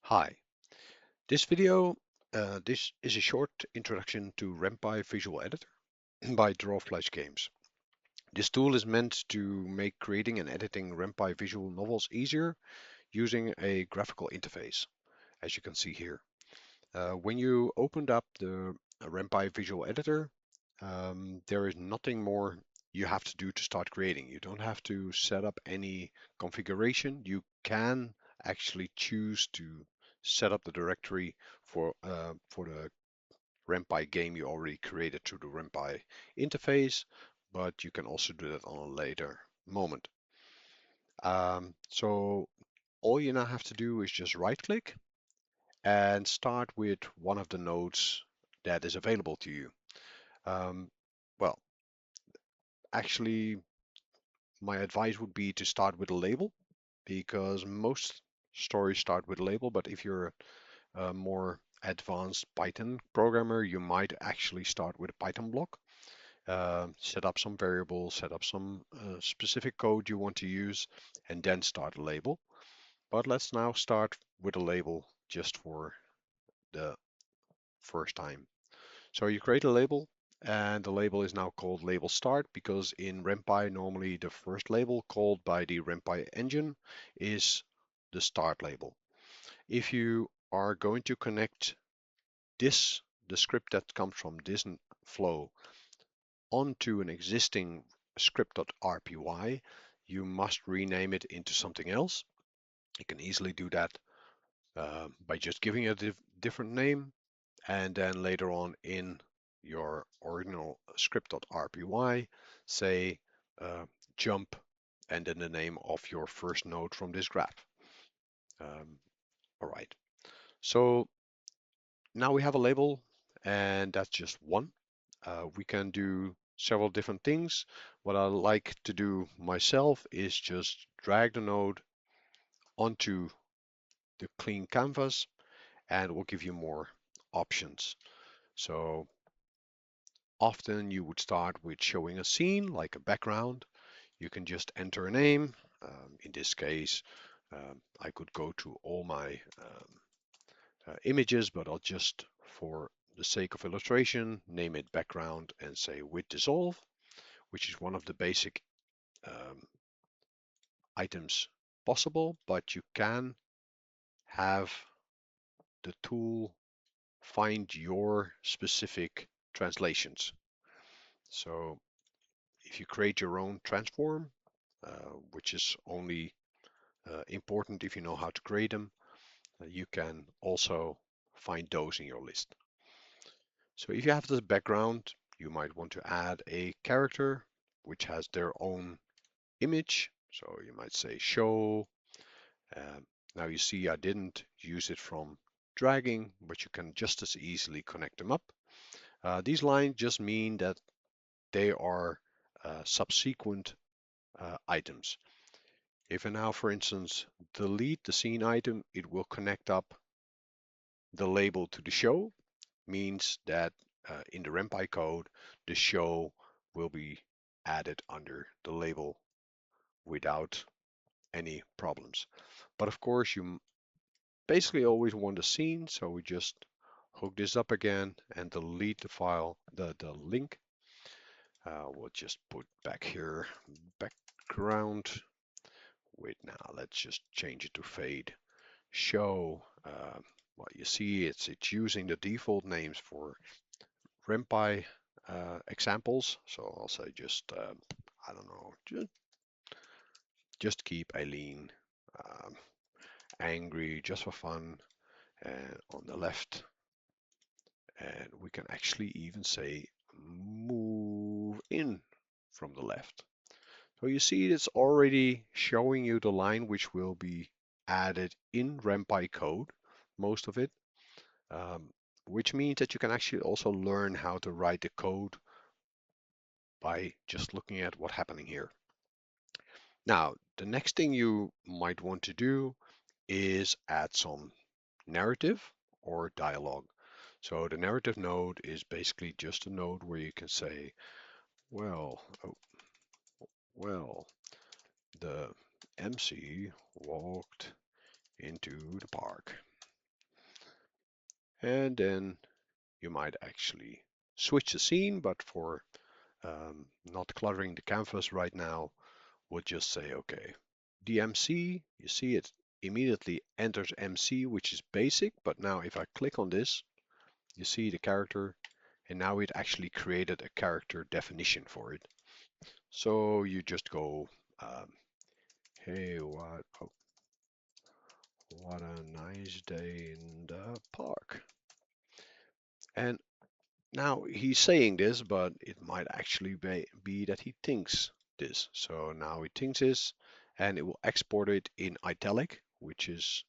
Hi, this is a short introduction to Rampy Visual Editor by drawfleshgames. This tool is meant to make creating and editing Rampy visual novels easier using a graphical interface, as you can see here. When you opened up the Rampy Visual Editor, there is nothing more you have to do to start creating. You don't have to set up any configuration. You can actually choose to set up the directory for the Rampy game you already created through the Rampy interface, but you can also do that on a later moment. So all you now have to do is just right click and start with one of the nodes that is available to you. Um, well, actually, my advice would be to start with a label because most stories start with a label, but if you're a more advanced Python programmer, you might actually start with a Python block, set up some variables, set up some specific code you want to use, and then start a label. But let's now start with a label just for the first time. So you create a label, and the label is now called label start because in Rampy, normally the first label called by the Rampy engine is the start label. If you are going to connect the script that comes from this flow onto an existing script.rpy, you must rename it into something else. You can easily do that by just giving it a different name, and then later on in your original script.rpy, say jump and then the name of your first node from this graph. All right, so now we have a label, and that's just one. We can do several different things. What I like to do myself is just drag the node onto the clean canvas, and it will give you more options. So often you would start with showing a scene like a background. You can just enter a name. In this case, I could go to all my images, but I'll just, for the sake of illustration, name it background and say with dissolve, which is one of the basic um, items possible, but you can have the tool find your specific translations. So if you create your own transform, which is only important if you know how to create them, you can also find those in your list. So if you have this background, you might want to add a character which has their own image. So you might say show. Now you see I didn't use it from dragging, but you can just as easily connect them up. These lines just mean that they are subsequent items. If I now, for instance, delete the scene item, it will connect up the label to the show, means that in the Rampy code, the show will be added under the label without any problems. But of course, you basically always want a scene, so we just hook this up again and delete the file, the link. We'll just put back here background. Wait, now let's just change it to fade show. Well, you see it's using the default names for Rampy examples. So I'll say just I don't know, just keep Eileen um, angry just for fun, and on the left, and we can actually even say move in from the left. So you see it's already showing you the line which will be added in Rampy code, most of it, um, which means that you can actually also learn how to write the code by just looking at what's happening here. Now, the next thing you might want to do is add some narrative or dialogue. So the narrative node is basically just a node where you can say, well, well, the MC walked into the park. And then you might actually switch the scene, but for not cluttering the canvas right now, we'll just say, okay, the MC, you see it immediately enters MC, which is basic, but now if I click on this, you see the character, and now it actually created a character definition for it. So you just go, hey, what a nice day in the park. And now he's saying this, but it might actually be that he thinks this. So now he thinks this, and it will export it in italic, which is,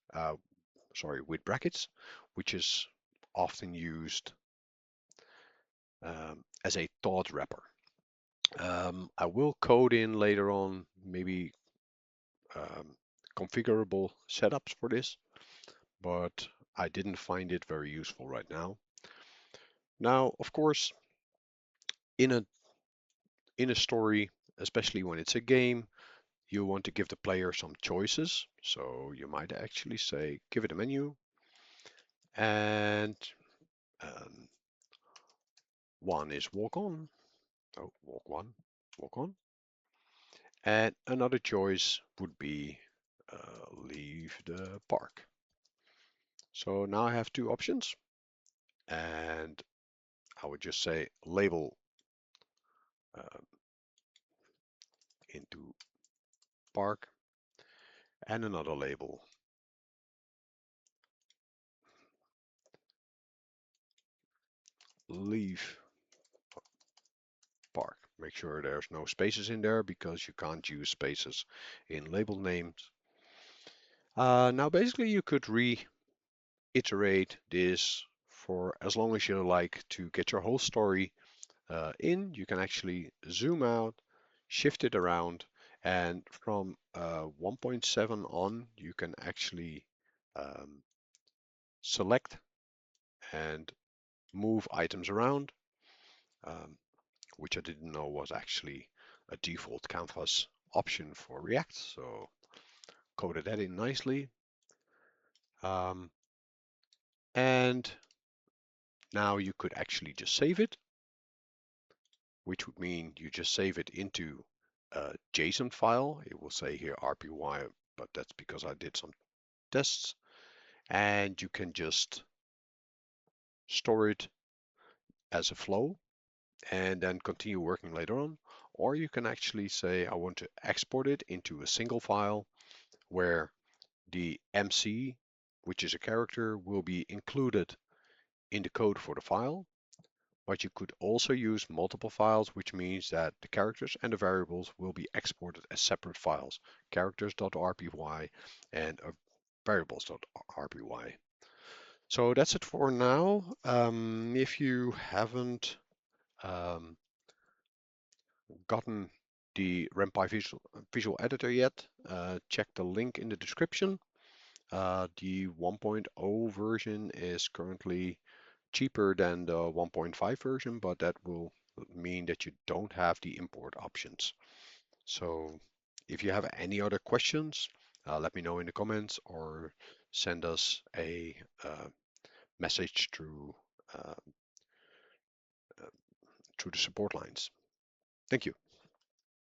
sorry, with brackets, which is often used as a thought wrapper. I will code in later on maybe configurable setups for this, but I didn't find it very useful right now. Now, of course, in a story, especially when it's a game, you want to give the player some choices. So you might actually say, give it a menu, and um, one is walk on. Oh, walk one, walk on. And another choice would be leave the park. So now I have two options, and I would just say label uh, into park and another label leave park. Make sure there's no spaces in there because you can't use spaces in label names. Now basically you could reiterate this for as long as you like to get your whole story in. You can actually zoom out, shift it around, and from 1.7 on you can actually um, select and move items around, um, which I didn't know was actually a default canvas option for React. So coded that in nicely. Um, and now you could actually just save it, which would mean you just save it into a JSON file. It will say here RPY, but that's because I did some tests. And you can just store it as a flow and then continue working later on. Or you can actually say, I want to export it into a single file where the MC, which is a character, will be included in the code for the file. But you could also use multiple files, which means that the characters and the variables will be exported as separate files, characters.rpy and variables.rpy. So that's it for now. If you haven't um, gotten the Rampy visual editor yet, check the link in the description. The 1.0 version is currently cheaper than the 1.5 version, but that will mean that you don't have the import options. So if you have any other questions, let me know in the comments or send us a message uh, through the support lines. Thank you.